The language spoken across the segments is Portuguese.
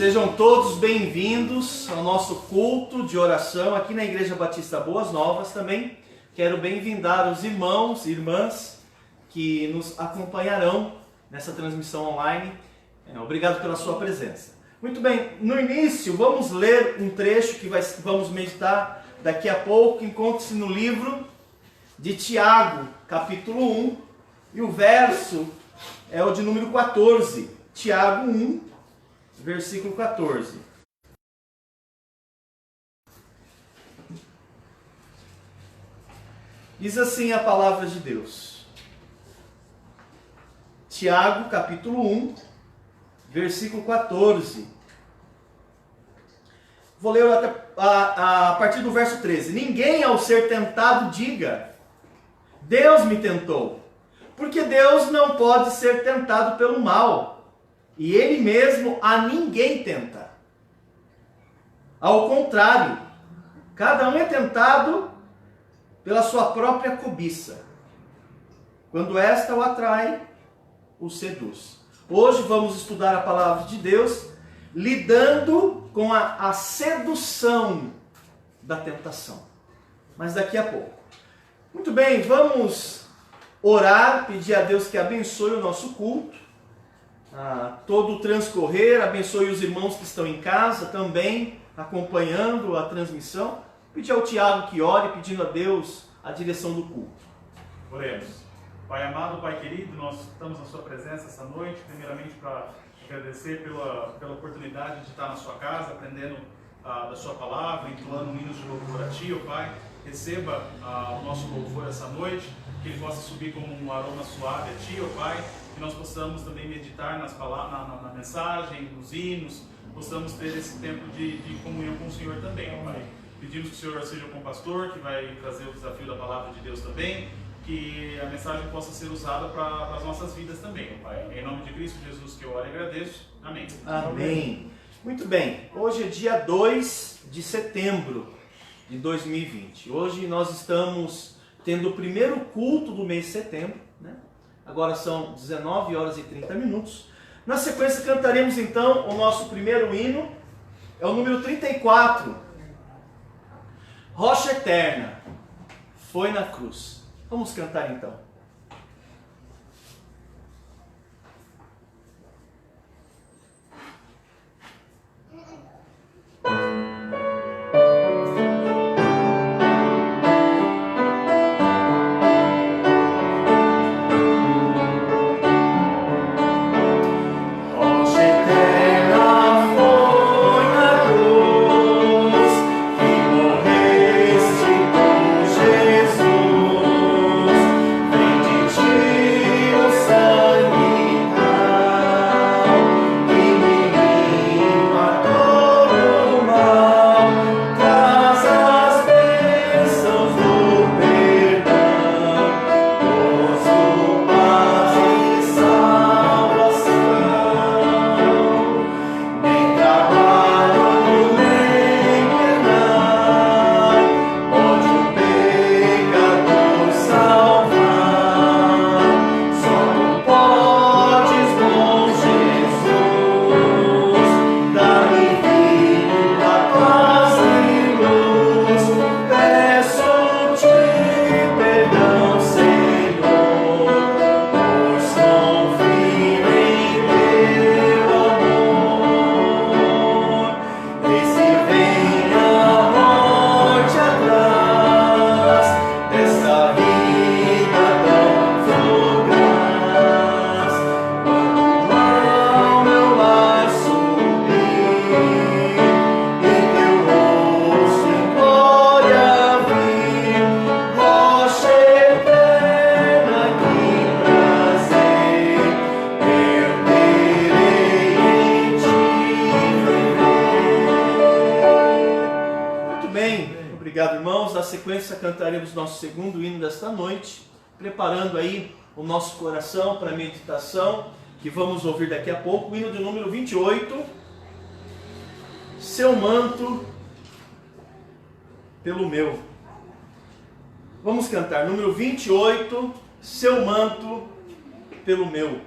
Sejam todos bem-vindos ao nosso culto de oração aqui na Igreja Batista Boas Novas. Também quero bem-vindar os irmãos e irmãs que nos acompanharão nessa transmissão online. Obrigado pela sua presença. Muito bem, no início vamos ler um trecho que vamos meditar daqui a pouco. Encontra-se no livro de Tiago, capítulo 1, e o verso é o de número 14. Tiago 1, versículo 14. Diz assim a palavra de Deus. Tiago, capítulo 1, versículo 14. Vou ler a partir do verso 13. Ninguém, ao ser tentado, diga: Deus me tentou. Porque Deus não pode ser tentado pelo mal, e Ele mesmo a ninguém tenta. Ao contrário, cada um é tentado pela sua própria cobiça. Quando esta o atrai, o seduz. Hoje vamos estudar a palavra de Deus, lidando com a sedução da tentação. Mas daqui a pouco. Muito bem, vamos orar, pedir a Deus que abençoe o nosso culto, todo o transcorrer, abençoe os irmãos que estão em casa também, acompanhando a transmissão. Pedir ao Tiago que ore, pedindo a Deus a direção do culto. Oremos. Pai amado, Pai querido, nós estamos na sua presença essa noite, primeiramente para agradecer pela oportunidade de estar na sua casa, aprendendo da sua palavra, entoando hinos de louvor a Ti, ó Pai. Receba o nosso louvor essa noite, que ele possa subir como um aroma suave a Ti, ó Pai, que nós possamos também meditar nas palavras, na mensagem, nos hinos, possamos ter esse tempo de comunhão com o Senhor também, ó Pai. Pedimos que o Senhor seja com o pastor, que vai trazer o desafio da palavra de Deus também, que a mensagem possa ser usada para as nossas vidas também, ó Pai. Em nome de Cristo Jesus que eu oro e agradeço. Amém. Amém. Muito bem, hoje é dia 2 de setembro de 2020. Hoje nós estamos tendo o primeiro culto do mês de setembro, né? Agora são 19 horas e 30 minutos. Na sequência cantaremos então o nosso primeiro hino, é o número 34. Rocha Eterna, foi na cruz. Vamos cantar então. Cantaremos nosso segundo hino desta noite, preparando aí o nosso coração para a meditação, que vamos ouvir daqui a pouco, o hino de número 28, Seu manto pelo meu. Vamos cantar, número 28, Seu manto pelo meu.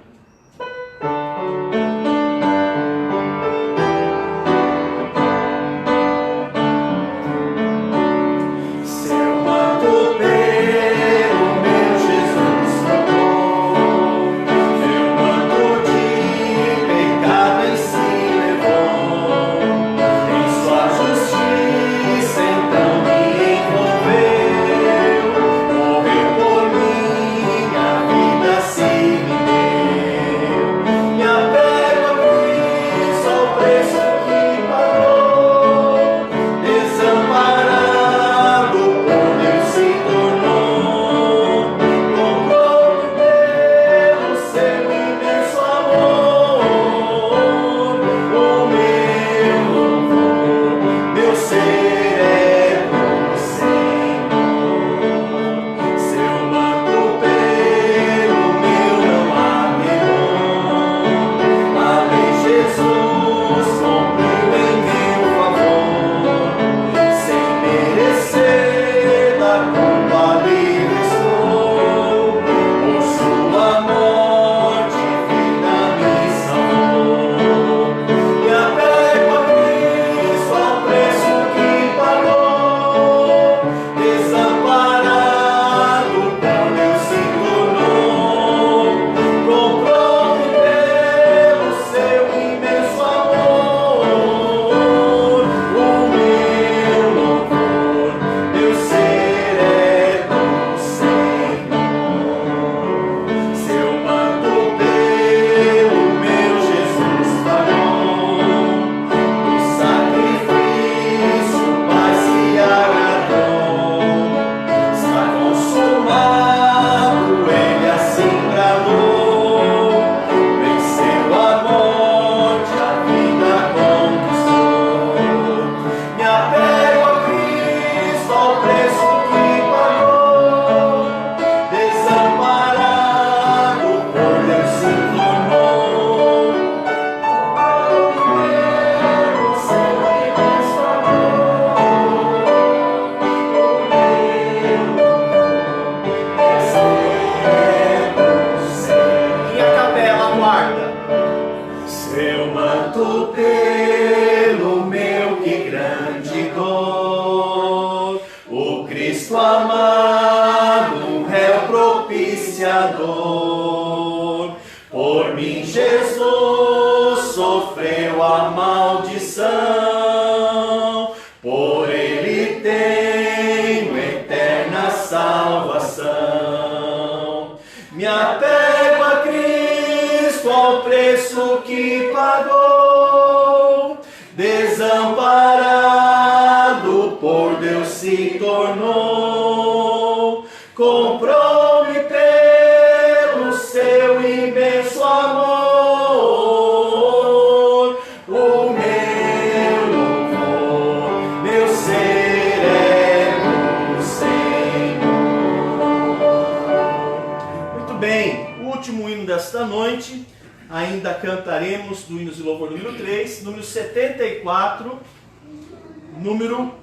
propiciador. Por mim Jesus sofreu a maldição, por ele tenho eterna salvação. Me apego a Cristo, ao preço que pagou, desamparado por Deus se tornou, comprou-me pelo seu imenso amor. O meu louvor, meu ser é o Senhor. Muito bem, o último hino desta noite, ainda cantaremos do Hinos de Louvor número 3, número 74, número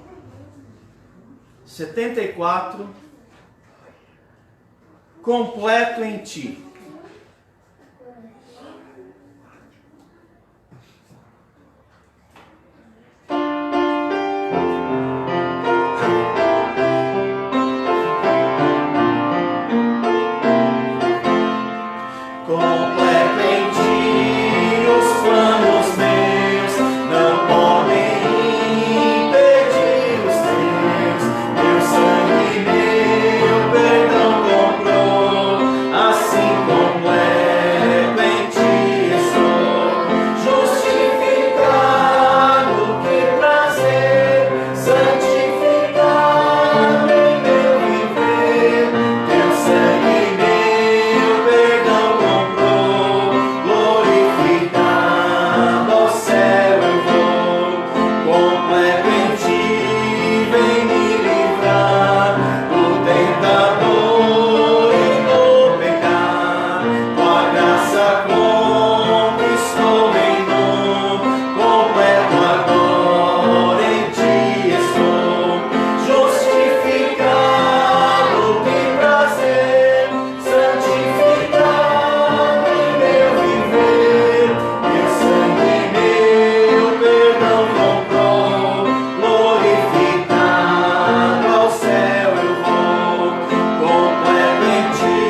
74, completo em ti. Completo em ti, os planos meus não podem impedir os teus. Meu sangue, meu perdão comprou, assim completo em ti estou. Justificado, que prazer, santificado em meu viver. Teu sangue, meu perdão comprou, glorificado ao céu eu vou. Completo em ti, vem me livrar do tentador e do pecado. Tua graça conquistou em nós, completo agora em ti estou. Justificado, que prazer, santificado em meu viver. Meu sangue, meu perdão comprou, glorificado ao céu eu vou. Completo em ti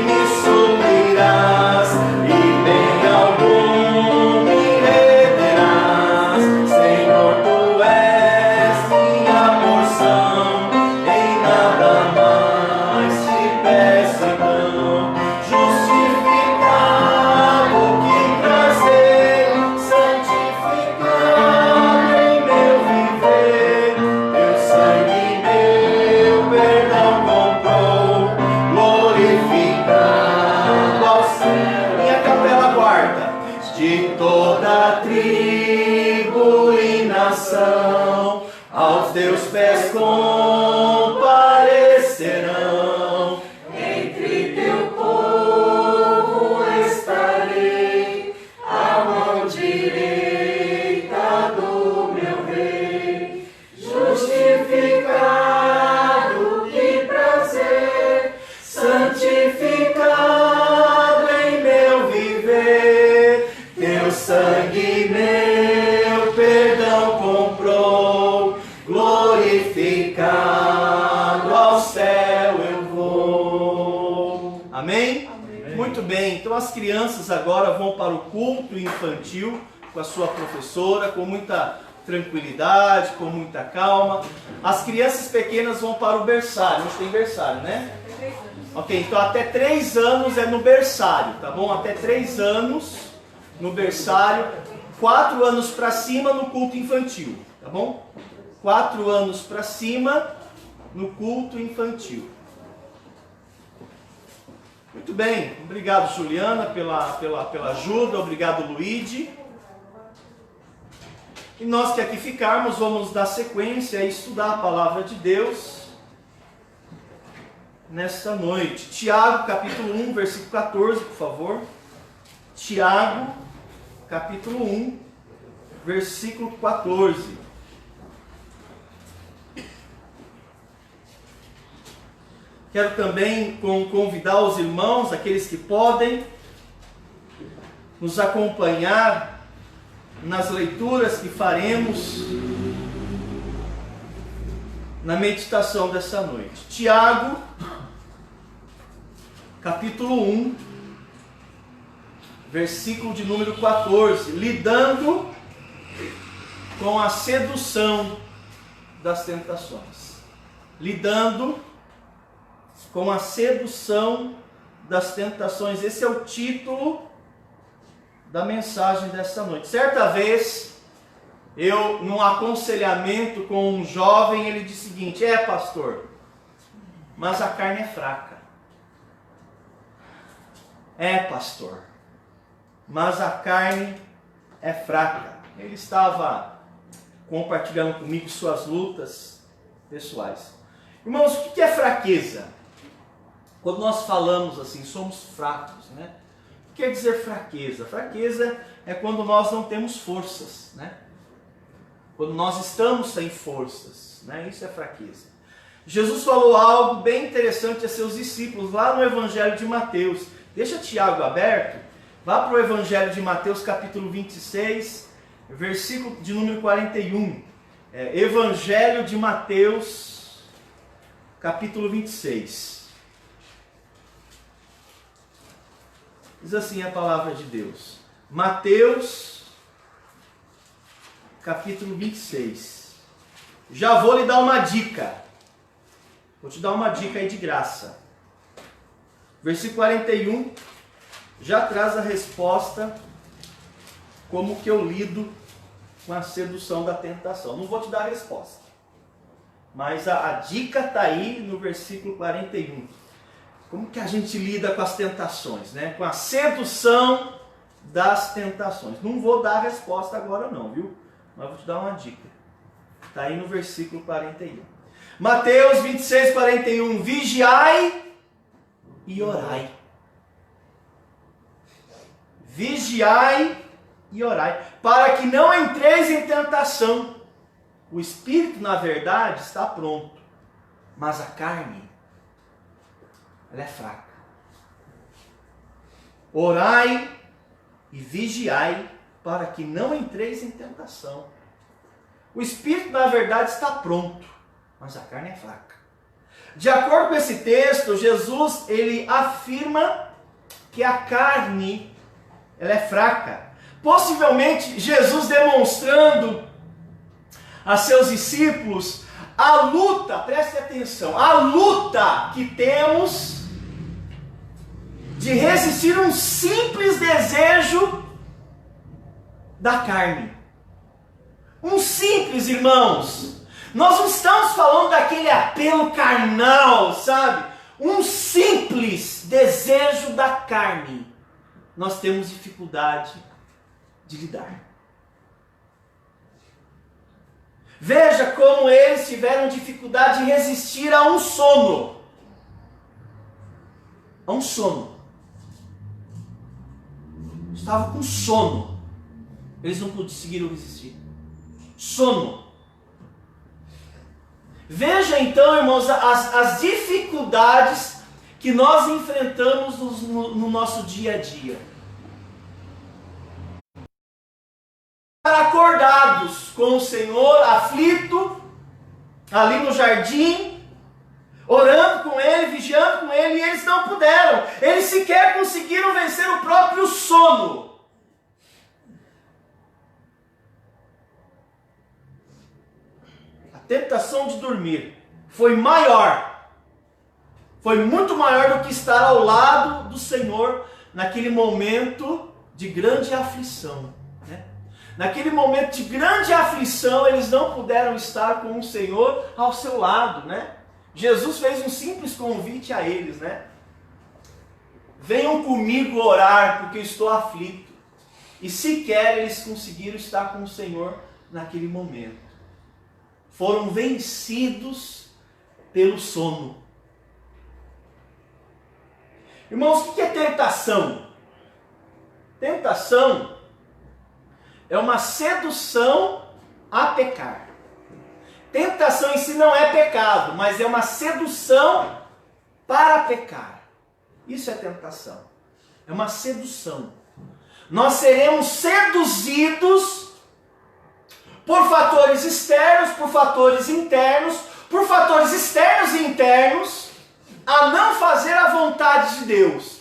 me suprirás, e bem algum me reterás. Senhor, tu és minha porção, em nada mais te peço então. Justificado, que prazer, santificado em meu viver. Teu sangue, meu perdão comprou, glorificado ao céu. Minha capela quarta. De toda tribo e nação, aos teus pés comparecerão. Entre teu povo estarei, à mão direita do meu rei. Justificado, que prazer, santificado em meu viver. Teu sangue, meu perdão comprou, glorificado ao céu eu vou. Amém? Muito bem, então as crianças agora vão para o culto infantil com a sua professora, com muita tranquilidade, com muita calma. As crianças pequenas vão para o berçário. Hoje tem berçário, né? Ok, então até 3 anos é no berçário, tá bom? Até 3 anos no berçário, 4 anos para cima no culto infantil, tá bom? 4 anos para cima no culto infantil. Muito bem, obrigado Juliana pela ajuda, obrigado Luigi. E nós que aqui ficarmos, vamos dar sequência a estudar a palavra de Deus nesta noite. Tiago, capítulo 1, versículo 14, por favor. Tiago, capítulo 1, versículo 14. Quero também convidar os irmãos, aqueles que podem, nos acompanhar nas leituras que faremos na meditação dessa noite. Tiago, capítulo 1, versículo de número 14, lidando com a sedução das tentações. Lidando com a sedução das tentações. Esse é o título da mensagem desta noite. Certa vez, eu, num aconselhamento com um jovem, ele disse o seguinte: pastor, mas a carne é fraca. Pastor, mas a carne é fraca. Ele estava compartilhando comigo suas lutas pessoais. Irmãos, o que é fraqueza? Quando nós falamos assim, somos fracos, né? O que quer dizer fraqueza? Fraqueza é quando nós não temos forças, né? Quando nós estamos sem forças, né? Isso é fraqueza. Jesus falou algo bem interessante a seus discípulos lá no Evangelho de Mateus. Deixa Tiago aberto. Vá para o Evangelho de Mateus, capítulo 26, versículo de número 41. Evangelho de Mateus, capítulo 26. Diz assim a palavra de Deus. Mateus, capítulo 26. Já vou lhe dar uma dica. Vou te dar uma dica aí de graça. Versículo 41 já traz a resposta como que eu lido com a sedução da tentação. Não vou te dar a resposta, mas a dica está aí no versículo 41. Como que a gente lida com as tentações, né? Com a sedução das tentações. Não vou dar a resposta agora não, viu? Mas vou te dar uma dica. Está aí no versículo 41. Mateus 26, 41. Vigiai e orai. Vigiai e orai, para que não entreis em tentação. O espírito, na verdade, está pronto, mas a carne, ela é fraca. Orai e vigiai, para que não entreis em tentação. O espírito, na verdade, está pronto, mas a carne é fraca. De acordo com esse texto, Jesus, ele afirma que a carne, ela é fraca. Possivelmente, Jesus demonstrando a seus discípulos a luta, preste atenção, a luta que temos de resistir a um simples desejo da carne. Um simples, irmãos. Nós não estamos falando daquele apelo carnal, sabe? Um simples desejo da carne. Nós temos dificuldade de lidar. Veja como eles tiveram dificuldade de resistir a um sono. A um sono. Estavam com sono. Eles não conseguiram resistir. Sono. Veja então, irmãos, as dificuldades que nós enfrentamos no nosso dia a dia. Acordados com o Senhor, aflito, ali no jardim, orando com Ele, vigiando com Ele, e eles não puderam. Eles sequer conseguiram vencer o próprio sono. A tentação de dormir foi maior. Foi muito maior do que estar ao lado do Senhor naquele momento de grande aflição. Naquele momento de grande aflição, eles não puderam estar com o Senhor ao seu lado, né? Jesus fez um simples convite a eles, né? Venham comigo orar, porque eu estou aflito. E sequer eles conseguiram estar com o Senhor naquele momento. Foram vencidos pelo sono. Irmãos, o que é tentação? Tentação é uma sedução a pecar. Tentação em si não é pecado, mas é uma sedução para pecar. Isso é tentação. É uma sedução. Nós seremos seduzidos por fatores externos, por fatores internos, por fatores externos e internos, a não fazer a vontade de Deus.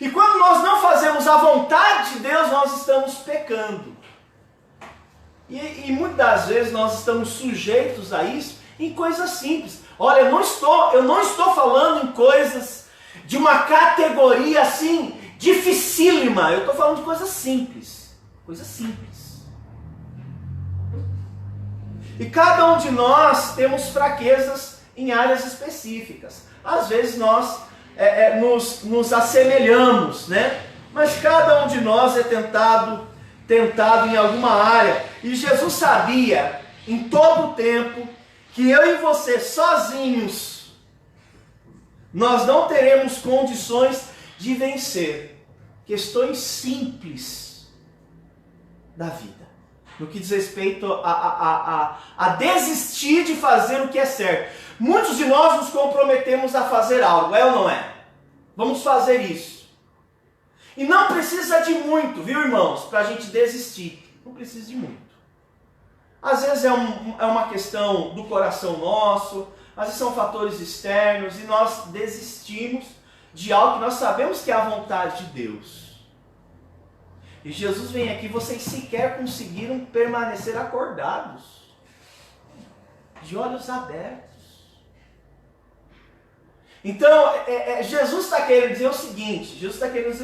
E quando nós não fazemos a vontade de Deus, nós estamos pecando. E muitas das vezes nós estamos sujeitos a isso em coisas simples. Olha, eu não estou falando em coisas de uma categoria assim, dificílima. Eu estou falando de coisas simples. Coisas simples. E cada um de nós temos fraquezas em áreas específicas. Às vezes nós nos assemelhamos, né? Mas cada um de nós é tentado em alguma área. E Jesus sabia em todo o tempo que eu e você sozinhos nós não teremos condições de vencer questões simples da vida, no que diz respeito a desistir de fazer o que é certo. Muitos de nós nos comprometemos a fazer algo, é ou não é? Vamos fazer isso. E não precisa de muito, viu, irmãos, para a gente desistir. Não precisa de muito. Às vezes é uma questão do coração nosso, às vezes são fatores externos e nós desistimos de algo que nós sabemos que é a vontade de Deus. E Jesus vem aqui, vocês sequer conseguiram permanecer acordados, de olhos abertos. Então, Jesus está querendo dizer o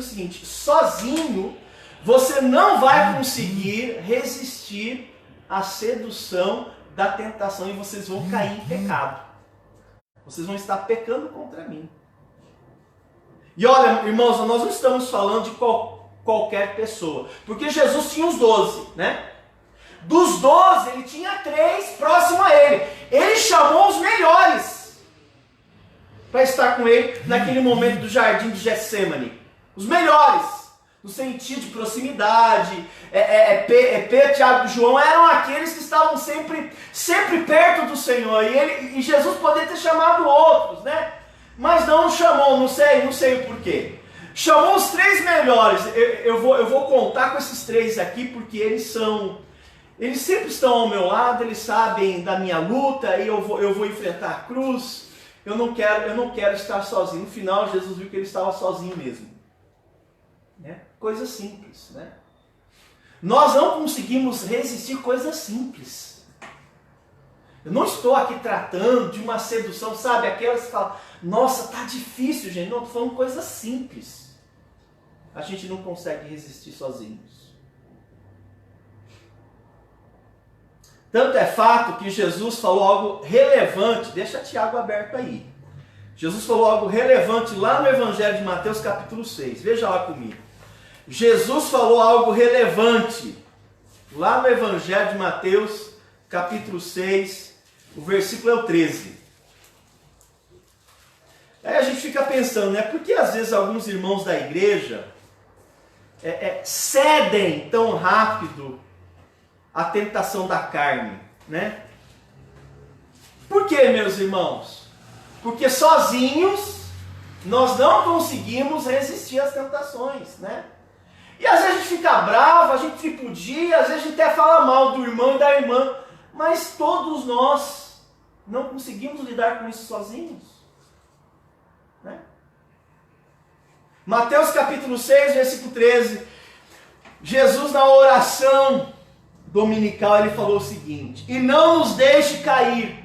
seguinte, sozinho você não vai conseguir resistir à sedução da tentação e vocês vão cair em pecado. Vocês vão estar pecando contra mim. E olha, irmãos, nós não estamos falando de qualquer pessoa, porque Jesus tinha os 12, né? Dos 12, ele tinha 3 próximo a ele. Ele chamou os melhores para estar com ele naquele momento do jardim de Getsêmani. Os melhores, no sentido de proximidade. Pedro, Tiago e João eram aqueles que estavam sempre perto do Senhor. E Jesus poderia ter chamado outros, né? Mas não chamou, não sei o porquê. Chamou os 3 melhores. Eu vou contar com esses 3 aqui, porque eles sempre estão ao meu lado, eles sabem da minha luta, e eu vou enfrentar a cruz. Eu não quero estar sozinho. No final, Jesus viu que ele estava sozinho mesmo. Né? Coisa simples, né? Nós não conseguimos resistir coisas simples. Eu não estou aqui tratando de uma sedução, sabe? Aquelas que falam, nossa, tá difícil, gente. Não, estou falando coisas simples. A gente não consegue resistir sozinhos. Tanto é fato que Jesus falou algo relevante, deixa Tiago aberto aí. Jesus falou algo relevante lá no Evangelho de Mateus capítulo 6, veja lá comigo. Jesus falou algo relevante lá no Evangelho de Mateus capítulo 6, o versículo é o 13. Aí a gente fica pensando, né? Por que às vezes alguns irmãos da igreja cedem tão rápido a tentação da carne, né? Por que, meus irmãos? Porque sozinhos nós não conseguimos resistir às tentações, né? E às vezes a gente fica bravo, a gente tripudia, às vezes a gente até fala mal do irmão e da irmã, mas todos nós não conseguimos lidar com isso sozinhos, né? Mateus capítulo 6, versículo 13, Jesus na oração dominical, ele falou o seguinte, e não nos deixe cair.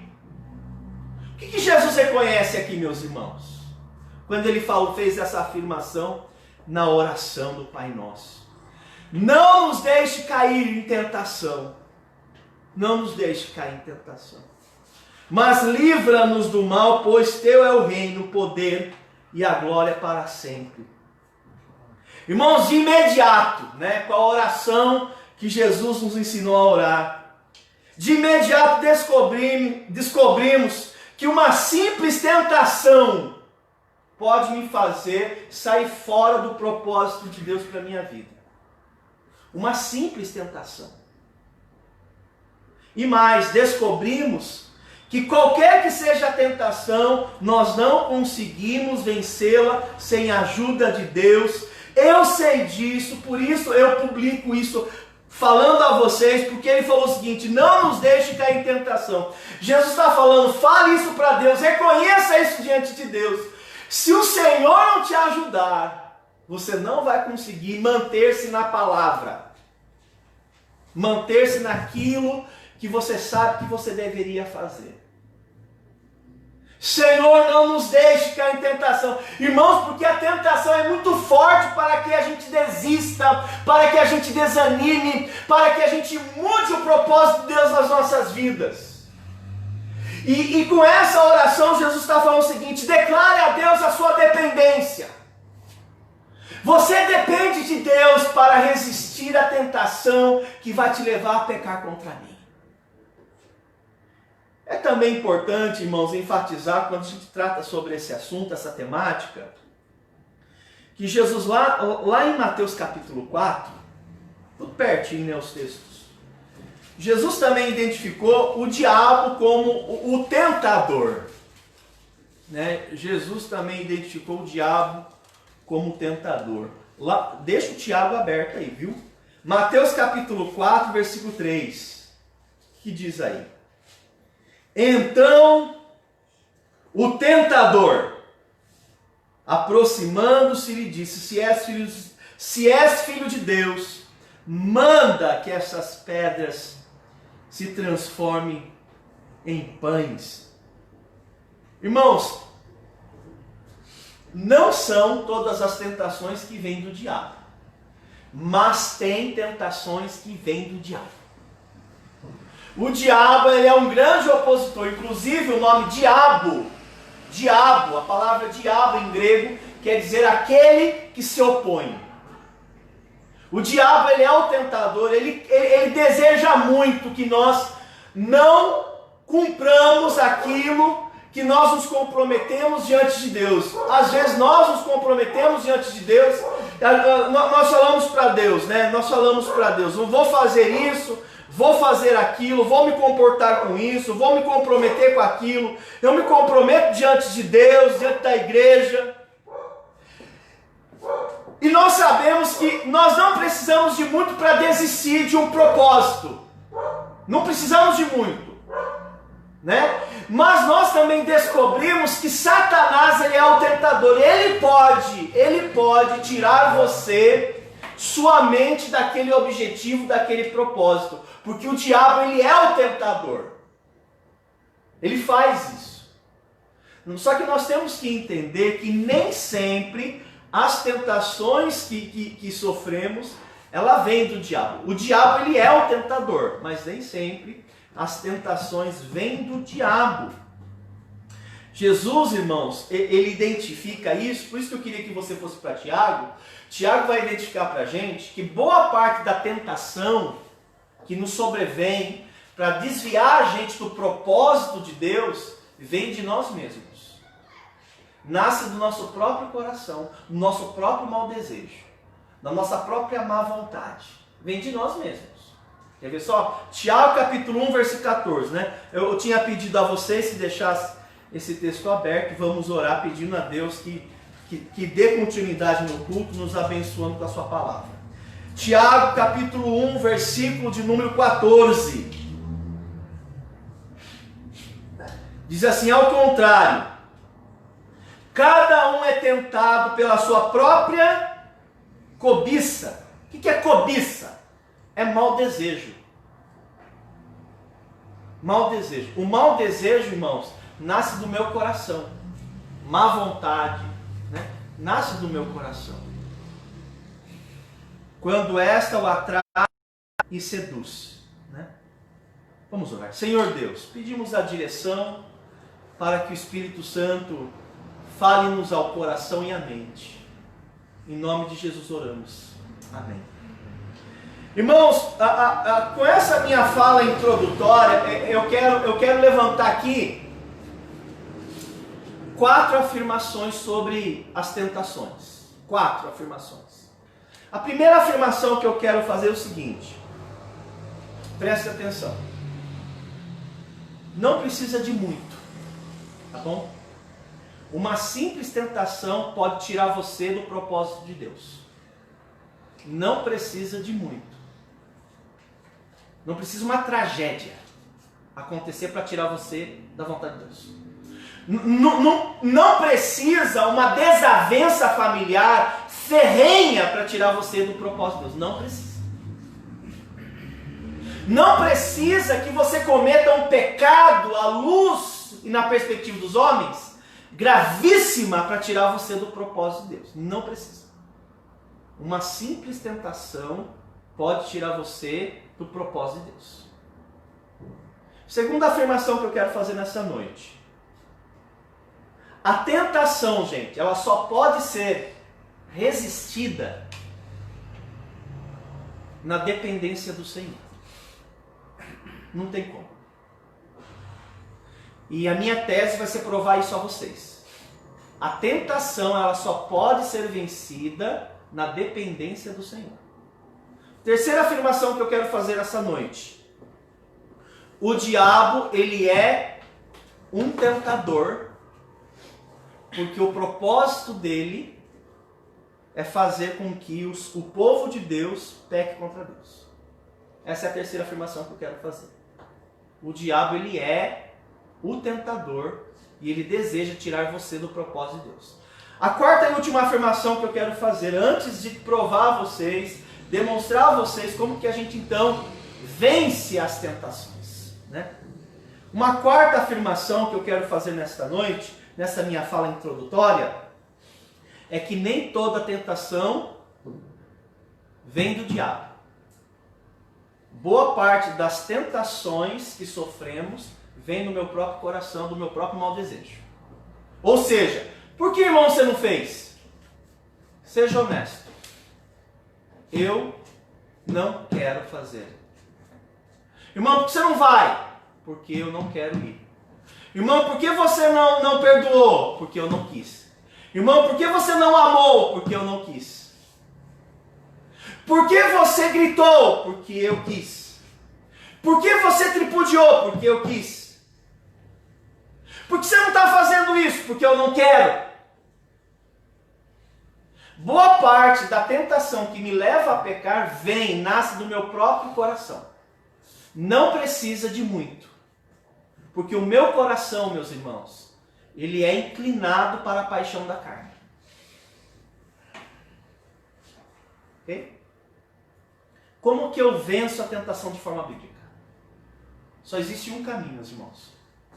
O que Jesus reconhece aqui, meus irmãos? Quando ele fez essa afirmação na oração do Pai Nosso. Não nos deixe cair em tentação. Não nos deixe cair em tentação. Mas livra-nos do mal, pois teu é o reino, o poder e a glória para sempre. Irmãos, de imediato, né, com a oração que Jesus nos ensinou a orar, de imediato descobrimos que uma simples tentação pode me fazer sair fora do propósito de Deus para a minha vida. Uma simples tentação. E mais, descobrimos que qualquer que seja a tentação, nós não conseguimos vencê-la sem a ajuda de Deus. Eu sei disso, por isso eu publico isso falando a vocês, porque ele falou o seguinte, não nos deixe cair em tentação. Jesus está falando, fale isso para Deus, reconheça isso diante de Deus. Se o Senhor não te ajudar, você não vai conseguir manter-se na palavra. Manter-se naquilo que você sabe que você deveria fazer. Senhor, não nos deixe cair em tentação. Irmãos, porque a tentação é muito forte para que a gente desista, para que a gente desanime, para que a gente mude o propósito de Deus nas nossas vidas. E com essa oração, Jesus está falando o seguinte: declare a Deus a sua dependência. Você depende de Deus para resistir à tentação que vai te levar a pecar contra mim. É também importante, irmãos, enfatizar, quando a gente trata sobre esse assunto, essa temática, que Jesus lá em Mateus capítulo 4, tudo pertinho, né, os textos, Jesus também identificou o diabo como o tentador. Né? Jesus também identificou o diabo como tentador. Lá, deixa o Tiago aberto aí, viu? Mateus capítulo 4, versículo 3. O que diz aí? Então, o tentador, aproximando-se, lhe disse: se és filho de Deus, manda que essas pedras se transformem em pães. Irmãos, não são todas as tentações que vêm do diabo, mas tem tentações que vêm do diabo. O diabo, ele é um grande opositor. Inclusive o nome diabo, a palavra diabo em grego quer dizer aquele que se opõe. O diabo, ele é o tentador, ele deseja muito que nós não cumpramos aquilo que nós nos comprometemos diante de Deus. Às vezes nós nos comprometemos diante de Deus, nós falamos para Deus, né? Nós falamos para Deus: eu vou fazer isso, vou fazer aquilo, vou me comportar com isso, vou me comprometer com aquilo, eu me comprometo diante de Deus, diante da igreja. E nós sabemos que nós não precisamos de muito para desistir de um propósito. Não precisamos de muito, né? Mas nós também descobrimos que Satanás, ele é o tentador. Ele pode tirar você, sua mente, daquele objetivo, daquele propósito. Porque o diabo, ele é o tentador. Ele faz isso. Só que nós temos que entender que nem sempre as tentações que sofremos, ela vem do diabo. O diabo, ele é o tentador, mas nem sempre as tentações vêm do diabo. Jesus, irmãos, ele identifica isso. Por isso que eu queria que você fosse para Tiago. Tiago vai identificar para a gente que boa parte da tentação que nos sobrevém para desviar a gente do propósito de Deus vem de nós mesmos. Nasce do nosso próprio coração, do nosso próprio mau desejo, da nossa própria má vontade. Vem de nós mesmos. Quer ver só? Tiago capítulo 1, versículo 14, né? Eu tinha pedido a vocês se deixasse esse texto aberto. Vamos orar pedindo a Deus que dê continuidade no culto, nos abençoando com a sua palavra. Tiago capítulo 1, versículo de número 14. Diz assim: ao contrário, cada um é tentado pela sua própria cobiça. O que é cobiça? É mau desejo. Mau desejo. O mau desejo, irmãos, nasce do meu coração. Má vontade, né? Nasce do meu coração. Quando esta o atrai e seduz, né? Vamos orar. Senhor Deus, pedimos a direção para que o Espírito Santo fale-nos ao coração e à mente. Em nome de Jesus oramos. Amém. Irmãos, com essa minha fala introdutória, eu quero levantar aqui 4 afirmações sobre as tentações. 4 afirmações. A primeira afirmação que eu quero fazer é o seguinte: preste atenção. Não precisa de muito, tá bom? Uma simples tentação pode tirar você do propósito de Deus. Não precisa de muito. Não precisa uma tragédia acontecer para tirar você da vontade de Deus. Não precisa uma desavença familiar ferrenha para tirar você do propósito de Deus. Não precisa. Não precisa que você cometa um pecado à luz e na perspectiva dos homens gravíssima para tirar você do propósito de Deus. Não precisa. Uma simples tentação pode tirar você do propósito de Deus. Segunda afirmação que eu quero fazer nessa noite. A tentação, gente, ela só pode ser resistida na dependência do Senhor. Não tem como. E a minha tese vai ser provar isso a vocês. A tentação, ela só pode ser vencida na dependência do Senhor. Terceira afirmação que eu quero fazer essa noite. O diabo, ele é um tentador, porque o propósito dele é fazer com que o povo de Deus peque contra Deus. Essa é a terceira afirmação que eu quero fazer. O diabo, ele é o tentador e ele deseja tirar você do propósito de Deus. A quarta e última afirmação que eu quero fazer, antes de provar a vocês, demonstrar a vocês como que a gente então vence as tentações, né? Uma quarta afirmação que eu quero fazer nesta noite, nessa minha fala introdutória, é que nem toda tentação vem do diabo. Boa parte das tentações que sofremos vem do meu próprio coração, do meu próprio mau desejo. Ou seja, por que, irmão, você não fez? Seja honesto. Eu não quero fazer. Irmão, por que você não vai? Porque eu não quero ir. Irmão, por que você não perdoou? Porque eu não quis. Irmão, por que você não amou? Porque eu não quis. Por que você gritou? Porque eu quis. Por que você tripudiou? Porque eu quis. Por que você não está fazendo isso? Porque eu não quero. Boa parte da tentação que me leva a pecar nasce do meu próprio coração. Não precisa de muito. Porque o meu coração, meus irmãos, ele é inclinado para a paixão da carne. Ok? Como que eu venço a tentação de forma bíblica? Só existe um caminho, meus irmãos.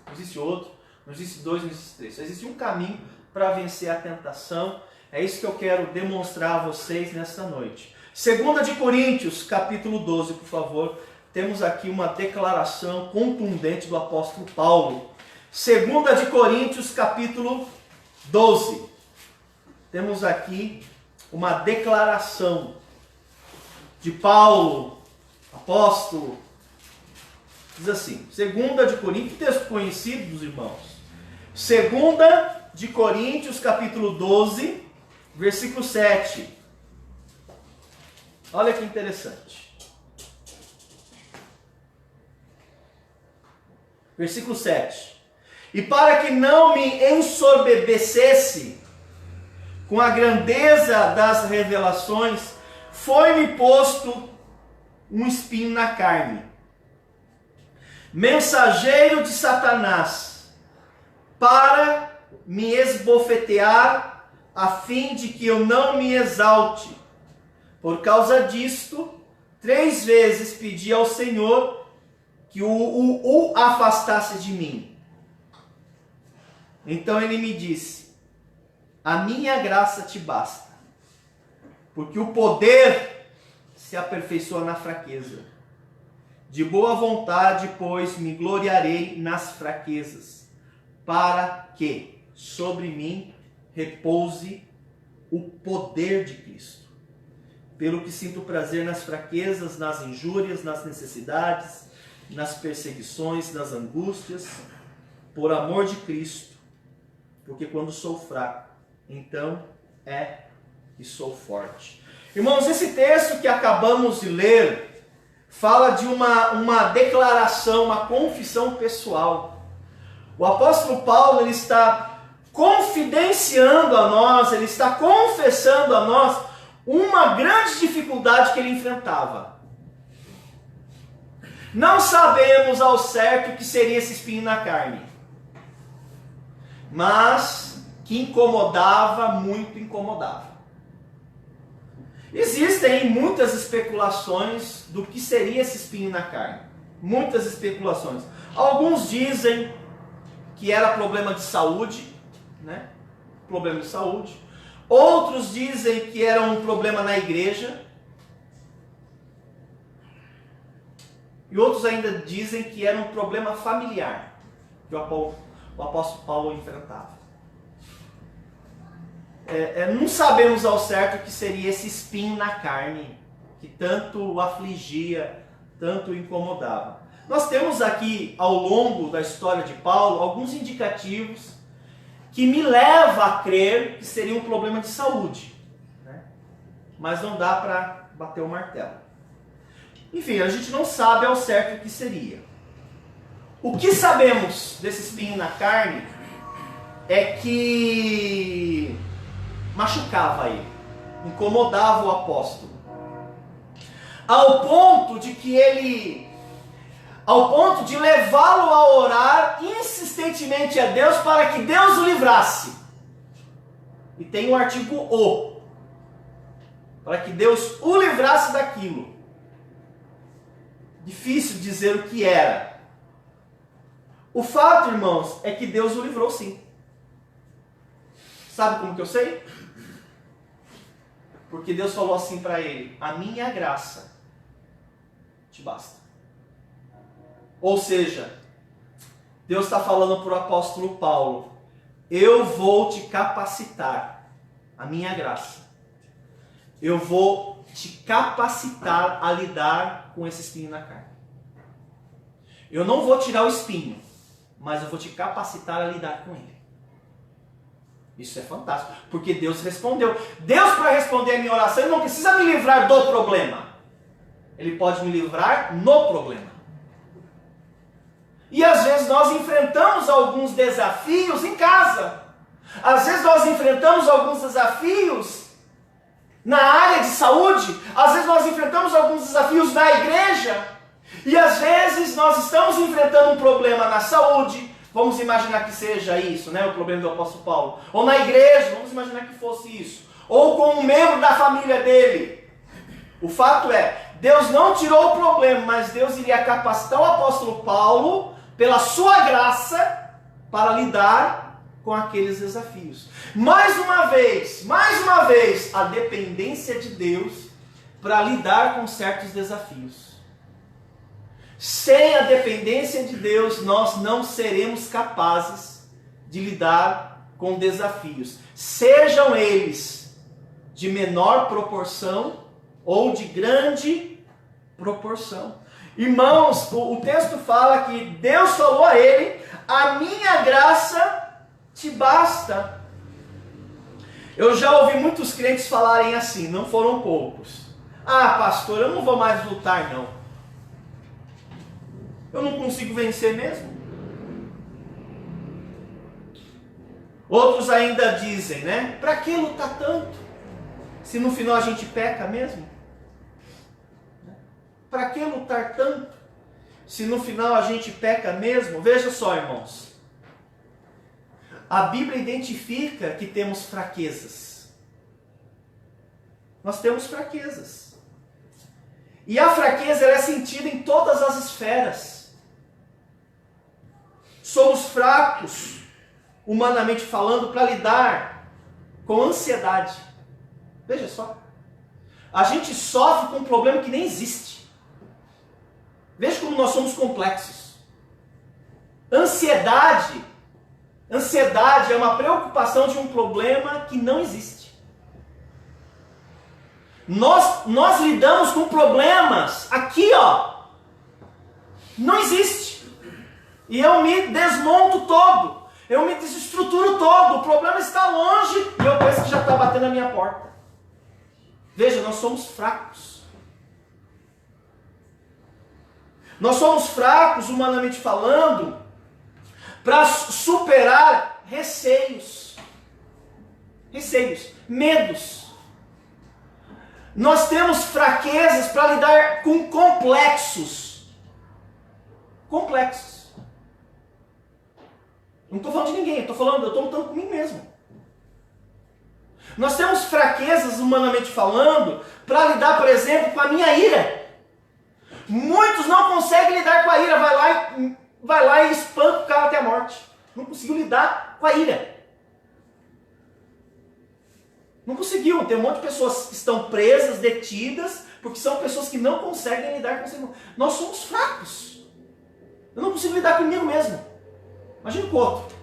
Não existe outro, não existe dois, não existe três. Só existe um caminho para vencer a tentação. É isso que eu quero demonstrar a vocês nesta noite. 2 de Coríntios, capítulo 12, por favor. Temos aqui uma declaração contundente do apóstolo Paulo. 2 de Coríntios, capítulo 12. Temos aqui uma declaração de Paulo, apóstolo. Diz assim, 2 de Coríntios, texto conhecido dos irmãos. 2 de Coríntios, capítulo 12, versículo 7. Olha que interessante. Versículo 7. E para que não me ensoberbecesse com a grandeza das revelações, foi-me posto um espinho na carne, mensageiro de Satanás, para me esbofetear, a fim de que eu não me exalte. Por causa disto, 3 vezes pedi ao Senhor que o afastasse de mim. Então ele me disse, a minha graça te basta, porque o poder se aperfeiçoa na fraqueza. De boa vontade, pois, me gloriarei nas fraquezas, para que sobre mim repouse o poder de Cristo. Pelo que sinto prazer nas fraquezas, nas injúrias, nas necessidades, nas perseguições, nas angústias, por amor de Cristo, porque quando sou fraco, então é que sou forte. Irmãos, esse texto que acabamos de ler fala de uma declaração, uma confissão pessoal. O apóstolo Paulo, ele está confidenciando a nós, ele está confessando a nós uma grande dificuldade que ele enfrentava. Não sabemos ao certo o que seria esse espinho na carne. mas que incomodava, muito incomodava. Existem muitas especulações do que seria esse espinho na carne. Muitas especulações. Alguns dizem que era problema de saúde, né? Problema de saúde. Outros dizem que era um problema na igreja. E outros ainda dizem que era um problema familiar que o apóstolo Paulo enfrentava. Não sabemos ao certo o que seria esse espinho na carne que tanto o afligia, tanto o incomodava. Nós temos aqui, ao longo da história de Paulo, alguns indicativos que me levam a crer que seria um problema de saúde, né? Mas não dá para bater o martelo. Enfim, a gente não sabe ao certo o que seria. O que sabemos desse espinho na carne é que machucava ele, incomodava o apóstolo, ao ponto de levá-lo a orar insistentemente a Deus para que Deus o livrasse. E tem o artigo "o", para que Deus o livrasse daquilo. Difícil dizer o que era. O fato, irmãos, é que Deus o livrou sim. Sabe como que eu sei? Porque Deus falou assim para ele: a minha graça te basta. Ou seja, Deus está falando para o apóstolo Paulo: eu vou te capacitar, a minha graça. Eu vou te capacitar a lidar com esse espinho na carne. Eu não vou tirar o espinho, mas eu vou te capacitar a lidar com ele. Isso é fantástico, porque Deus respondeu. Deus, para responder a minha oração, ele não precisa me livrar do problema. Ele pode me livrar no problema. E às vezes nós enfrentamos alguns desafios em casa. Às vezes nós enfrentamos alguns desafios na área de saúde. Às vezes nós enfrentamos alguns desafios na igreja. E às vezes nós estamos enfrentando um problema na saúde. Vamos imaginar que seja isso, né? O problema do apóstolo Paulo. Ou na igreja, vamos imaginar que fosse isso. Ou com um membro da família dele. O fato é, Deus não tirou o problema, mas Deus iria capacitar o apóstolo Paulo, pela sua graça, para lidar com aqueles desafios. Mais uma vez, a dependência de Deus para lidar com certos desafios. Sem a dependência de Deus, nós não seremos capazes de lidar com desafios, sejam eles de menor proporção ou de grande proporção. Irmãos, o texto fala que Deus falou a ele: a minha graça te basta. Eu já ouvi muitos crentes falarem assim, não foram poucos: ah, pastor, eu não vou mais lutar não. Eu não consigo vencer mesmo. Outros ainda dizem, né? Para que lutar tanto? Se no final a gente peca mesmo? Para que lutar tanto? Se no final a gente peca mesmo? Veja só, irmãos. A Bíblia identifica que temos fraquezas. Nós temos fraquezas. E a fraqueza ela é sentida em todas as esferas. Somos fracos, humanamente falando, para lidar com ansiedade. Veja só. A gente sofre com um problema que nem existe. Veja como nós somos complexos. Ansiedade é uma preocupação de um problema que não existe. Nós lidamos com problemas aqui, ó. Não existe. E eu me desmonto todo. Eu me desestruturo todo. O problema está longe e eu penso que já está batendo na minha porta. Veja, nós somos fracos. Nós somos fracos, humanamente falando, para superar receios, medos. Nós temos fraquezas para lidar com complexos. Não estou falando de ninguém, eu estou lutando comigo mesmo. Nós temos fraquezas, humanamente falando, para lidar, por exemplo, com a minha ira. Muitos não conseguem lidar com a ira, vai lá e espanca o cara até a morte. Não conseguiu lidar com a ira. Não conseguiu. Tem um monte de pessoas que estão presas, detidas, porque são pessoas que não conseguem lidar com isso. Nós somos fracos. Eu não consigo lidar comigo mesmo. Imagina com o outro.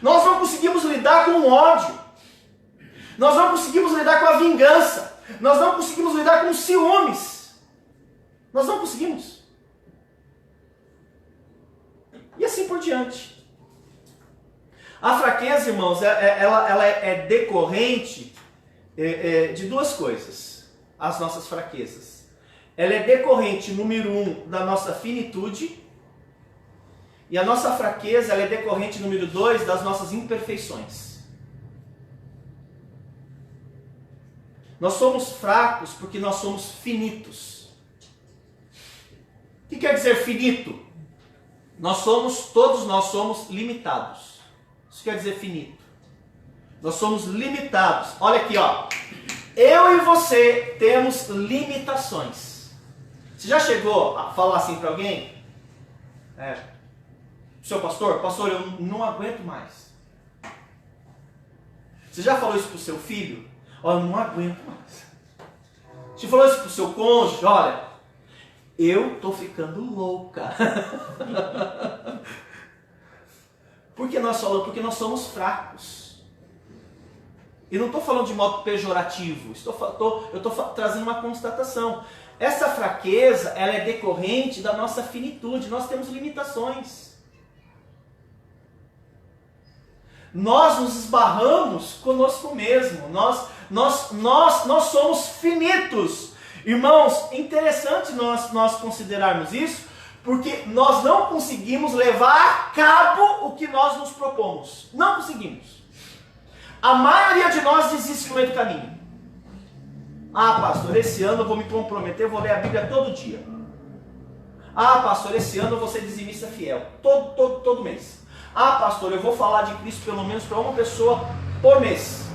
Nós não conseguimos lidar com o ódio. Nós não conseguimos lidar com a vingança. Nós não conseguimos lidar com os ciúmes. Nós não conseguimos. E assim por diante. A fraqueza, irmãos, ela é decorrente de duas coisas. As nossas fraquezas. Ela é decorrente, número 1, da nossa finitude. E a nossa fraqueza, ela é decorrente, número 2, das nossas imperfeições. Nós somos fracos porque nós somos finitos. O que quer dizer finito? Todos nós somos limitados. Isso quer dizer finito. Nós somos limitados. Olha aqui, ó. Eu e você temos limitações. Você já chegou a falar assim para alguém? Seu pastor, eu não aguento mais. Você já falou isso para o seu filho? Olha, eu não aguento mais. Você falou isso para o seu cônjuge? Olha, eu tô ficando louca. Por que nós falamos? Porque nós somos fracos. E não estou falando de modo pejorativo. Eu estou trazendo uma constatação. Essa fraqueza, ela é decorrente da nossa finitude. Nós temos limitações. Nós nos esbarramos conosco mesmo. Nós somos finitos. Irmãos, interessante nós considerarmos isso, porque nós não conseguimos levar a cabo o que nós nos propomos. Não conseguimos. A maioria de nós desiste no meio do caminho. Ah, pastor, esse ano eu vou me comprometer, eu vou ler a Bíblia todo dia. Ah, pastor, esse ano eu vou ser dizimista fiel. Todo mês. Ah, pastor, eu vou falar de Cristo pelo menos para uma pessoa por mês.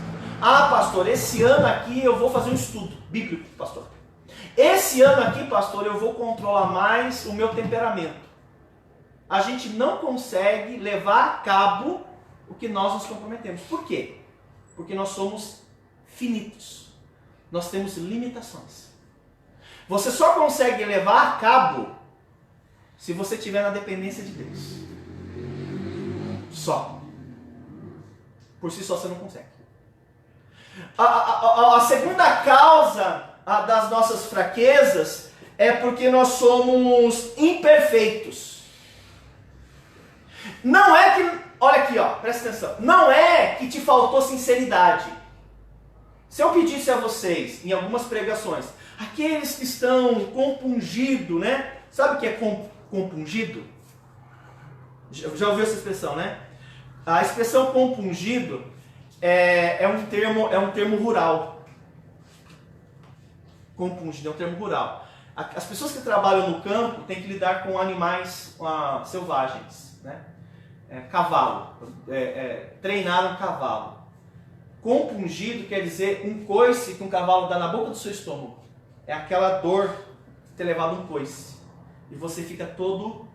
Ah, pastor, esse ano aqui eu vou fazer um estudo bíblico, pastor. Esse ano aqui, pastor, eu vou controlar mais o meu temperamento. A gente não consegue levar a cabo o que nós nos comprometemos. Por quê? Porque nós somos finitos. Nós temos limitações. Você só consegue levar a cabo se você estiver na dependência de Deus. Só. Por si só você não consegue. A segunda causa das nossas fraquezas é porque nós somos imperfeitos. Não é que, olha aqui, ó, presta atenção. Não é que te faltou sinceridade. Se eu pedisse a vocês, em algumas pregações, aqueles que estão compungidos, né? Sabe o que é compungido? Já ouviu essa expressão, né? A expressão compungido é um termo rural. Compungido é um termo rural. As pessoas que trabalham no campo têm que lidar com animais selvagens, né? Cavalo, treinar um cavalo. Compungido quer dizer um coice que um cavalo dá na boca do seu estômago. É aquela dor de ter levado um coice. E você fica todo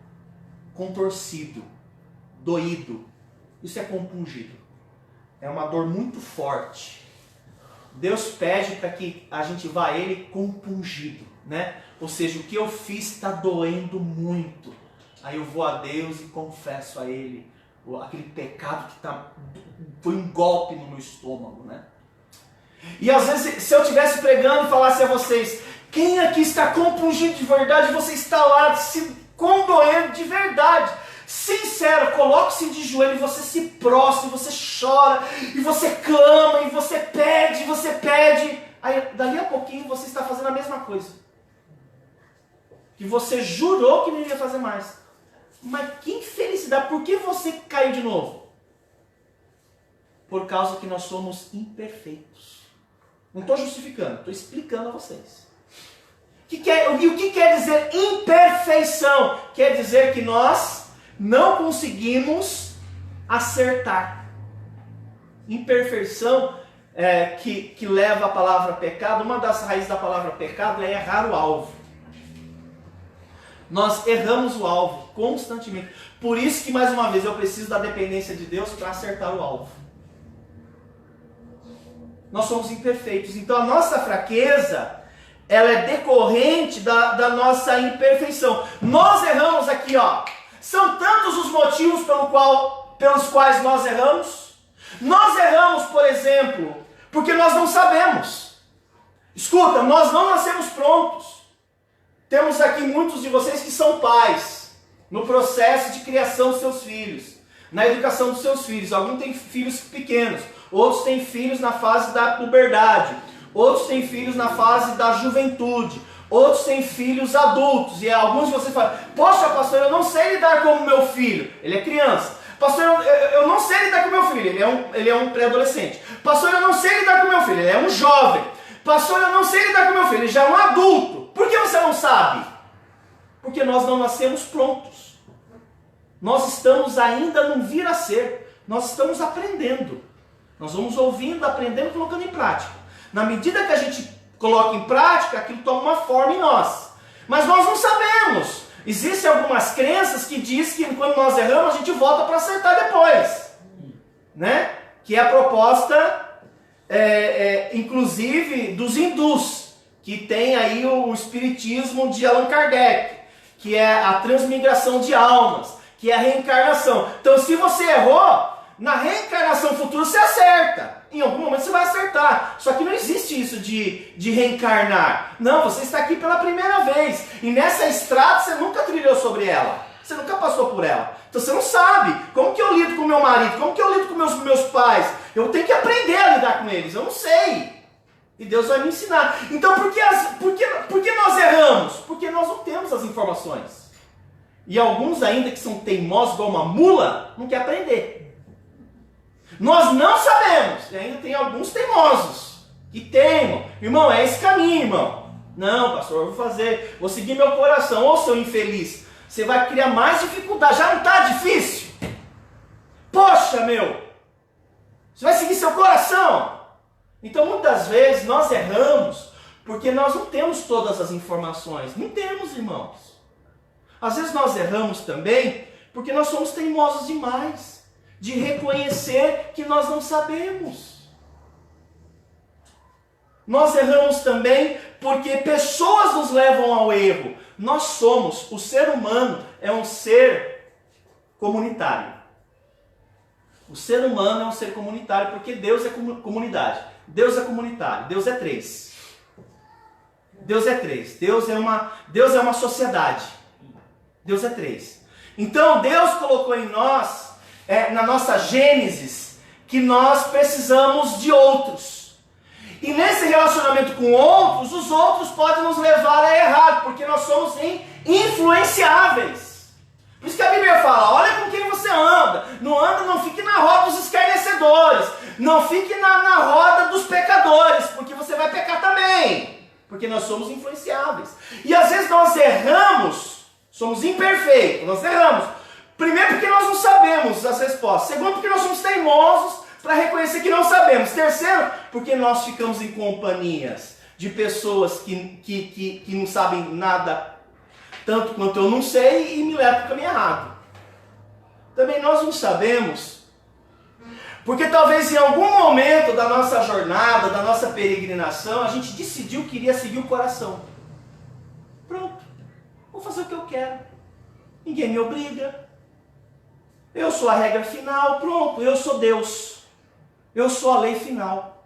contorcido, doído. Isso é compungido. É uma dor muito forte. Deus pede para que a gente vá a Ele compungido, né? Ou seja, o que eu fiz está doendo muito. Aí eu vou a Deus e confesso a Ele aquele pecado que foi um golpe no meu estômago, né? E às vezes, se eu estivesse pregando e falasse a vocês, quem aqui está compungido de verdade, você está lá se condoendo de verdade, sincero, coloque-se de joelho, e você se prostra, e você chora, e você clama, e você pede, aí dali a pouquinho você está fazendo a mesma coisa, que você jurou que não iria fazer mais. Mas que infelicidade, por que você caiu de novo? Por causa que nós somos imperfeitos. Não estou justificando, estou explicando a vocês. O que quer dizer imperfeição? Quer dizer que nós não conseguimos acertar. Imperfeição que leva a palavra pecado, uma das raízes da palavra pecado é errar o alvo. Nós erramos o alvo constantemente. Por isso que, mais uma vez, eu preciso da dependência de Deus para acertar o alvo. Nós somos imperfeitos. Então a nossa fraqueza, ela é decorrente da nossa imperfeição. Nós erramos aqui, ó. São tantos os motivos pelos quais nós erramos. Nós erramos, por exemplo, porque nós não sabemos. Escuta, nós não nascemos prontos. Temos aqui muitos de vocês que são pais, no processo de criação dos seus filhos, na educação dos seus filhos. Alguns têm filhos pequenos, outros têm filhos na fase da puberdade, outros têm filhos na fase da juventude, outros têm filhos adultos. E alguns de vocês falam: poxa, pastor, eu não sei lidar com o meu filho. Ele é criança. Pastor, eu não sei lidar com o meu filho. Ele é um pré-adolescente. Pastor, eu não sei lidar com o meu filho. Ele é um jovem. Pastor, eu não sei lidar com o meu filho. Ele já é um adulto. Por que você não sabe? Porque nós não nascemos prontos. Nós estamos ainda num vir a ser. Nós estamos aprendendo. Nós vamos ouvindo, aprendendo, colocando em prática. Na medida que a gente coloca em prática, aquilo toma uma forma em nós. Mas nós não sabemos. Existem algumas crenças que dizem que quando nós erramos, a gente volta para acertar depois. Né? Que é a proposta, inclusive, dos hindus, que tem aí o espiritismo de Allan Kardec, que é a transmigração de almas, que é a reencarnação. Então, se você errou, na reencarnação futura você acerta. Em algum momento você vai acertar. Só que não existe isso de reencarnar. Não, você está aqui pela primeira vez. E nessa estrada você nunca trilhou sobre ela. Você nunca passou por ela. Então você não sabe. Como que eu lido com meu marido? Como que eu lido com meus pais? Eu tenho que aprender a lidar com eles. Eu não sei. E Deus vai me ensinar. Então por que nós erramos? Porque nós não temos as informações. E alguns ainda que são teimosos igual uma mula, não quer aprender. Nós não sabemos. E ainda tem alguns teimosos que teimam. Irmão, é esse caminho, irmão. Não, pastor, eu vou seguir meu coração. Ô, seu infeliz, você vai criar mais dificuldade. Já não está difícil? Poxa, meu. Você vai seguir seu coração? Então, muitas vezes, nós erramos porque nós não temos todas as informações. Não temos, irmãos. Às vezes nós erramos também porque nós somos teimosos demais. De reconhecer que nós não sabemos. Nós erramos também porque pessoas nos levam ao erro. O ser humano é um ser comunitário. O ser humano é um ser comunitário porque Deus é comunidade. Deus é comunitário. Deus é três. Deus é três. Deus é uma sociedade. Deus é três. Então Deus colocou em nós, na nossa Gênesis, que nós precisamos de outros. E nesse relacionamento com outros, os outros podem nos levar a errar, porque nós somos influenciáveis. Por isso que a Bíblia fala: olha com quem você anda. Não fique na roda dos escarnecedores. Não fique na roda dos pecadores, porque você vai pecar também. Porque nós somos influenciáveis. E às vezes nós erramos, somos imperfeitos, nós erramos. Primeiro, porque nós não sabemos as respostas. Segundo, porque nós somos teimosos para reconhecer que não sabemos. Terceiro, porque nós ficamos em companhias de pessoas que não sabem nada tanto quanto eu não sei e me levam para o caminho errado. Também nós não sabemos, porque talvez em algum momento da nossa jornada, da nossa peregrinação, a gente decidiu que iria seguir o coração. Pronto, vou fazer o que eu quero. Ninguém me obriga. Eu sou a regra final, pronto, eu sou Deus. Eu sou a lei final.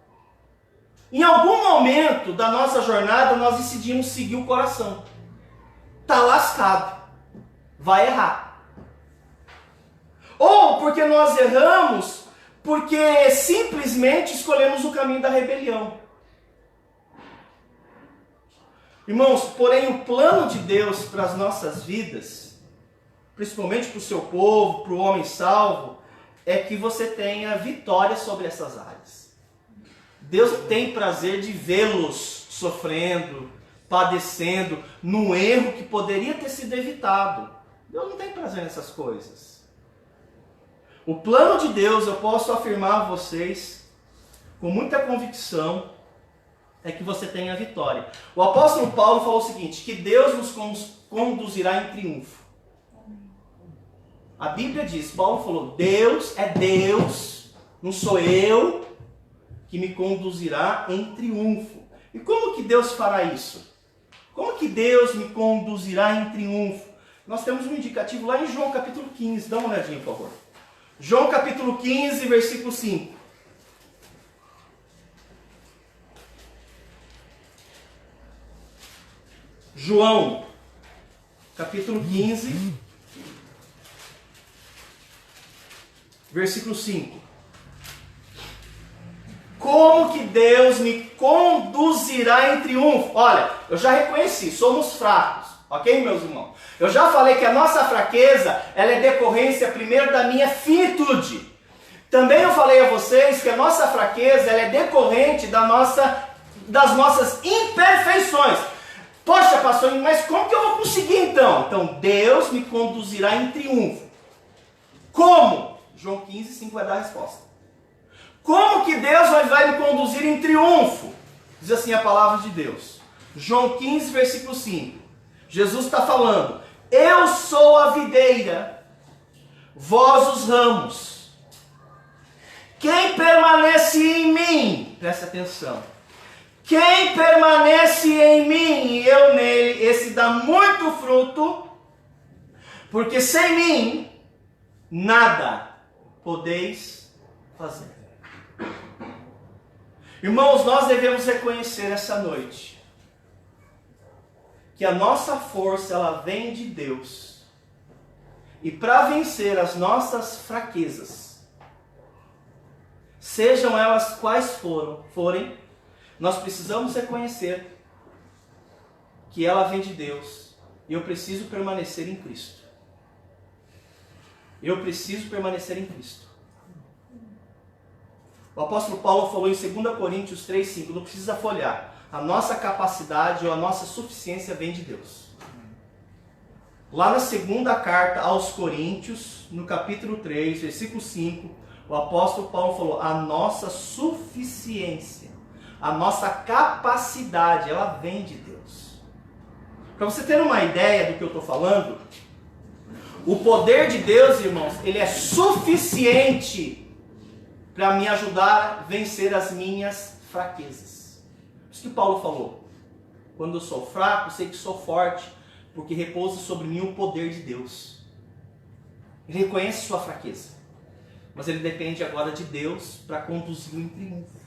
Em algum momento da nossa jornada, nós decidimos seguir o coração. Está lascado. Vai errar. Ou porque nós erramos, porque simplesmente escolhemos o caminho da rebelião. Irmãos, porém o plano de Deus para as nossas vidas, principalmente para o seu povo, para o homem salvo, é que você tenha vitória sobre essas áreas. Deus tem prazer de vê-los sofrendo, padecendo, num erro que poderia ter sido evitado. Deus não tem prazer nessas coisas. O plano de Deus, eu posso afirmar a vocês, com muita convicção, é que você tenha vitória. O apóstolo Paulo falou o seguinte, que Deus nos conduzirá em triunfo. A Bíblia diz, Paulo falou, Deus é Deus, não sou eu, que me conduzirá em triunfo. E como que Deus fará isso? Como que Deus me conduzirá em triunfo? Nós temos um indicativo lá em João capítulo 15, dá uma olhadinha, por favor. João capítulo 15, versículo 5. João, capítulo 15, versículo 5. Como que Deus me conduzirá em triunfo? Olha, eu já reconheci, somos fracos, ok, meus irmãos? Eu já falei que a nossa fraqueza, ela é decorrência primeiro da minha finitude. Também eu falei a vocês que a nossa fraqueza, ela é decorrente das nossas imperfeições. Poxa, pastor, mas como que eu vou conseguir então? Então, Deus me conduzirá em triunfo. Como? João 15, 5 vai dar a resposta. Como que Deus vai me conduzir em triunfo? Diz assim a palavra de Deus. João 15, versículo 5. Jesus está falando, eu sou a videira, vós os ramos. Quem permanece em mim, presta atenção. Quem permanece em mim e eu nele, esse dá muito fruto, porque sem mim nada podeis fazer. Irmãos, nós devemos reconhecer essa noite que a nossa força, ela vem de Deus. E para vencer as nossas fraquezas, sejam elas quais forem, nós precisamos reconhecer que ela vem de Deus. E eu preciso permanecer em Cristo. Eu preciso permanecer em Cristo. O apóstolo Paulo falou em 2 Coríntios 3,5, não precisa folhear. A nossa capacidade ou a nossa suficiência vem de Deus. Lá na segunda carta aos Coríntios, no capítulo 3, versículo 5, o apóstolo Paulo falou, a nossa suficiência, a nossa capacidade, ela vem de Deus. Para você ter uma ideia do que eu estou falando, o poder de Deus, irmãos, ele é suficiente para me ajudar a vencer as minhas fraquezas. Por isso que Paulo falou, quando eu sou fraco, sei que sou forte, porque repousa sobre mim o poder de Deus. Ele reconhece sua fraqueza, mas ele depende agora de Deus para conduzi-lo em triunfo.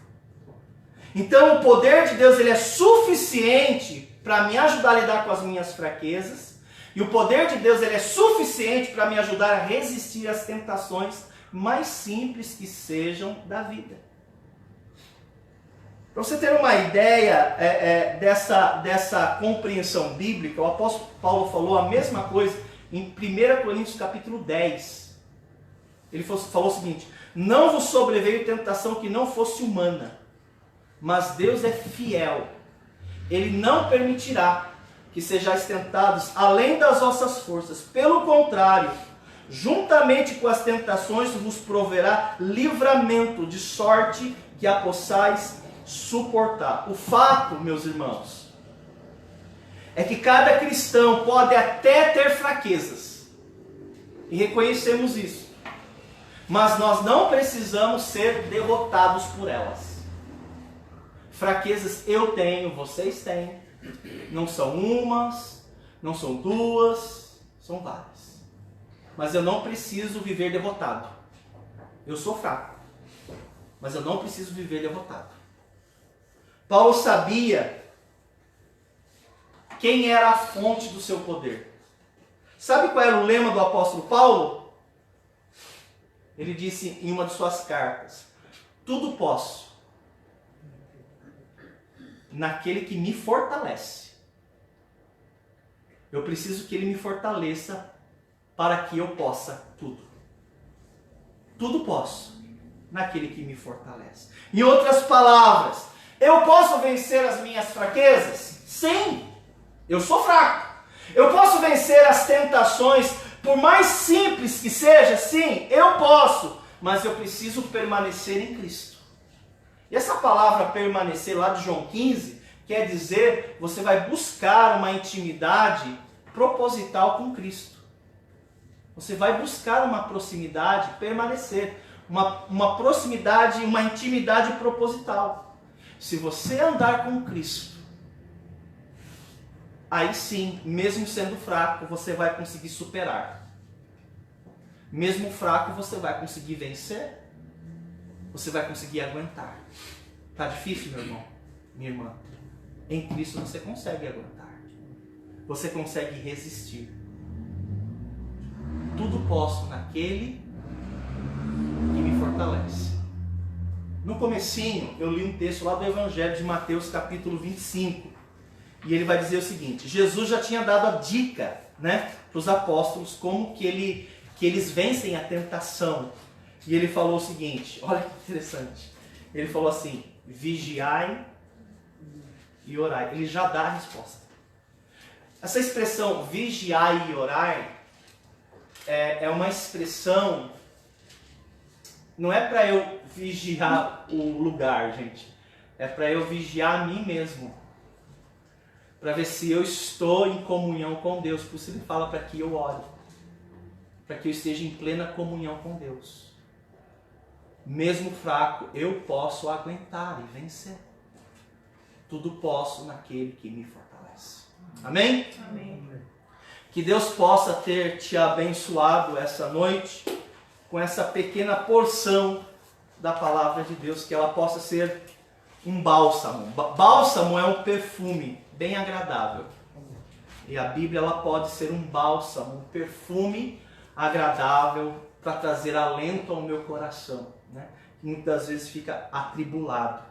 Então o poder de Deus, ele é suficiente para me ajudar a lidar com as minhas fraquezas, e o poder de Deus, ele é suficiente para me ajudar a resistir às tentações mais simples que sejam da vida. Para você ter uma ideia dessa compreensão bíblica, o apóstolo Paulo falou a mesma coisa em 1 Coríntios capítulo 10. Ele falou o seguinte, não vos sobreveio tentação que não fosse humana, mas Deus é fiel. Ele não permitirá que sejais tentados além das vossas forças. Pelo contrário, juntamente com as tentações vos proverá livramento, de sorte que a possais suportar. O fato, meus irmãos, é que cada cristão pode até ter fraquezas, e reconhecemos isso, mas nós não precisamos ser derrotados por elas. Fraquezas eu tenho, vocês têm, não são umas, não são duas, são várias. Mas eu não preciso viver derrotado. Eu sou fraco, mas eu não preciso viver derrotado. Paulo sabia quem era a fonte do seu poder. Sabe qual era o lema do apóstolo Paulo? Ele disse em uma de suas cartas, tudo posso naquele que me fortalece. Eu preciso que ele me fortaleça para que eu possa tudo. Tudo posso naquele que me fortalece. Em outras palavras, eu posso vencer as minhas fraquezas? Sim, eu sou fraco. Eu posso vencer as tentações Por mais simples que seja, sim, eu posso, mas eu preciso permanecer em Cristo. E essa palavra permanecer lá de João 15, quer dizer, você vai buscar uma intimidade proposital com Cristo. Você vai buscar uma proximidade, permanecer, uma proximidade, uma intimidade proposital. Se você andar com Cristo, aí sim, mesmo sendo fraco, você vai conseguir superar. Mesmo fraco, você vai conseguir vencer. Você vai conseguir aguentar. Tá difícil, meu irmão? Minha irmã? Em Cristo você consegue aguentar. Você consegue resistir. Tudo posso naquele que me fortalece. No comecinho, eu li um texto lá do Evangelho de Mateus, capítulo 25. E ele vai dizer o seguinte: Jesus já tinha dado a dica, né, para os apóstolos como que eles vencem a tentação. E ele falou o seguinte, olha que interessante. Ele falou assim: vigiai e orai. Ele já dá a resposta. Essa expressão vigiai e orai é uma expressão, não é para eu vigiar o lugar, gente. É para eu vigiar a mim mesmo. Para ver se eu estou em comunhão com Deus. Por isso ele fala para que eu ore. Para que eu esteja em plena comunhão com Deus. Mesmo fraco, eu posso aguentar e vencer. Tudo posso naquele que me fortalece. Amém? Amém. Que Deus possa ter te abençoado essa noite com essa pequena porção da palavra de Deus, que ela possa ser um bálsamo. Bálsamo é um perfume bem agradável. E a Bíblia ela pode ser um bálsamo, um perfume agradável para trazer alento ao meu coração, né? Que muitas vezes fica atribulado.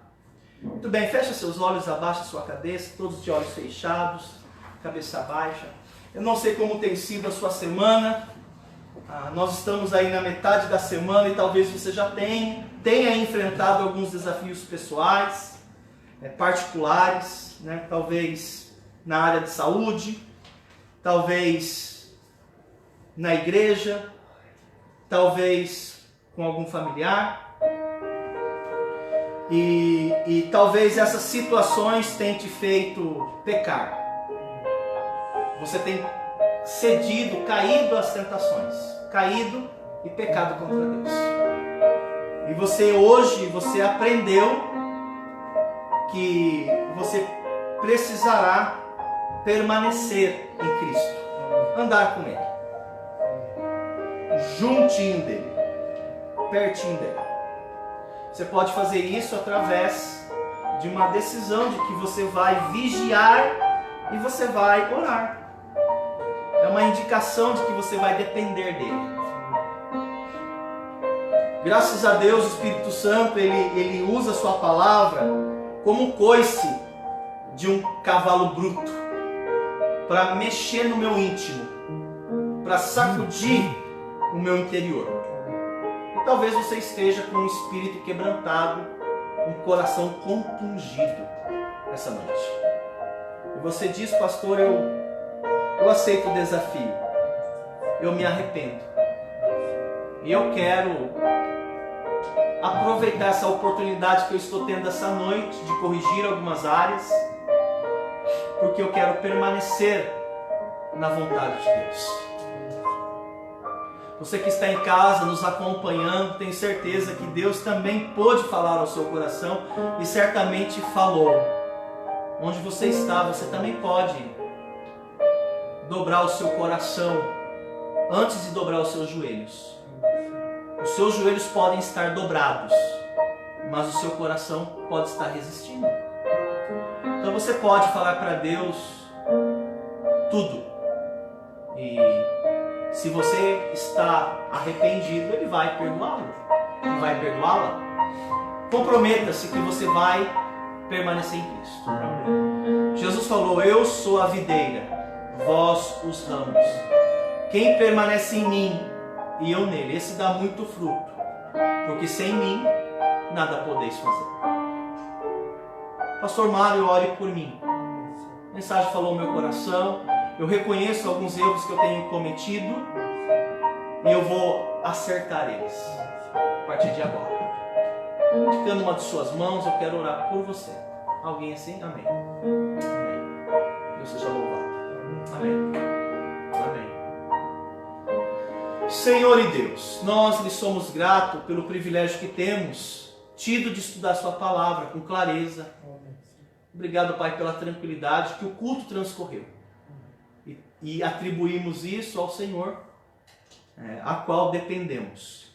Muito bem, fecha seus olhos, abaixa sua cabeça, todos de olhos fechados, cabeça baixa. Eu não sei como tem sido a sua semana. Nós estamos aí na metade da semana e talvez você já tenha enfrentado alguns desafios pessoais, particulares, né? Talvez na área de saúde, talvez na igreja, talvez com algum familiar. E talvez essas situações tenham te feito pecar. Você tem cedido, caído às tentações, caído e pecado contra Deus. E você aprendeu que você precisará permanecer em Cristo, andar com Ele, juntinho dEle, pertinho dEle. Você pode fazer isso através de uma decisão de que você vai vigiar e você vai orar. É uma indicação de que você vai depender dele. Graças a Deus, o Espírito Santo, ele usa a sua palavra como um coice de um cavalo bruto, para mexer no meu íntimo, para sacudir o meu interior. E talvez você esteja com um espírito quebrantado, um coração compungido essa noite. E você diz: pastor, eu aceito o desafio, eu me arrependo. E eu quero aproveitar essa oportunidade que eu estou tendo essa noite de corrigir algumas áreas, porque eu quero permanecer na vontade de Deus. Você que está em casa nos acompanhando, tenho certeza que Deus também pôde falar ao seu coração e certamente falou. Onde você está, você também pode dobrar o seu coração antes de dobrar os seus joelhos. Os seus joelhos podem estar dobrados, mas o seu coração pode estar resistindo. Então você pode falar para Deus tudo. E se você está arrependido, Ele vai perdoá-lo. Ele vai perdoá-la. Comprometa-se que você vai permanecer em Cristo. Jesus falou: eu sou a videira, vós os ramos. Quem permanece em mim e eu nele, esse dá muito fruto, porque sem mim nada podeis fazer. Pastor Mário, ore por mim. A mensagem falou ao meu coração. Eu reconheço alguns erros que eu tenho cometido e eu vou acertar eles a partir de agora. Ficando uma de suas mãos, eu quero orar por você. Alguém assim? Amém. Amém. Deus seja louvado. Amém. Amém. Senhor e Deus, nós lhe somos gratos pelo privilégio que temos tido de estudar sua palavra com clareza. Obrigado, Pai, pela tranquilidade que o culto transcorreu. E atribuímos isso ao Senhor, a qual dependemos.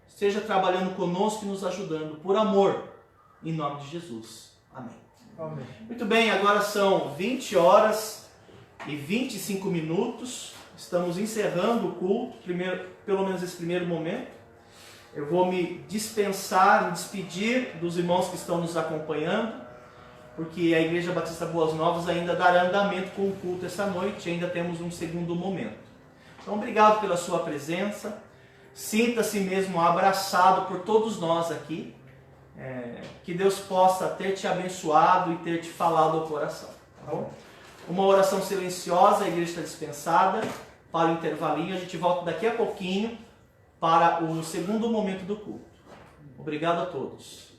Esteja trabalhando conosco e nos ajudando, por amor, em nome de Jesus. Amém. Amém. Muito bem, agora são 20 horas e 25 minutos. Estamos encerrando o culto, pelo menos esse primeiro momento. Eu vou me despedir dos irmãos que estão nos acompanhando, porque a Igreja Batista Boas Novas ainda dará andamento com o culto essa noite, ainda temos um segundo momento. Então, obrigado pela sua presença. Sinta-se mesmo abraçado por todos nós aqui. Que Deus possa ter te abençoado e ter te falado ao coração. Tá bom? Uma oração silenciosa, a igreja está dispensada para o intervalinho. A gente volta daqui a pouquinho para o segundo momento do culto. Obrigado a todos.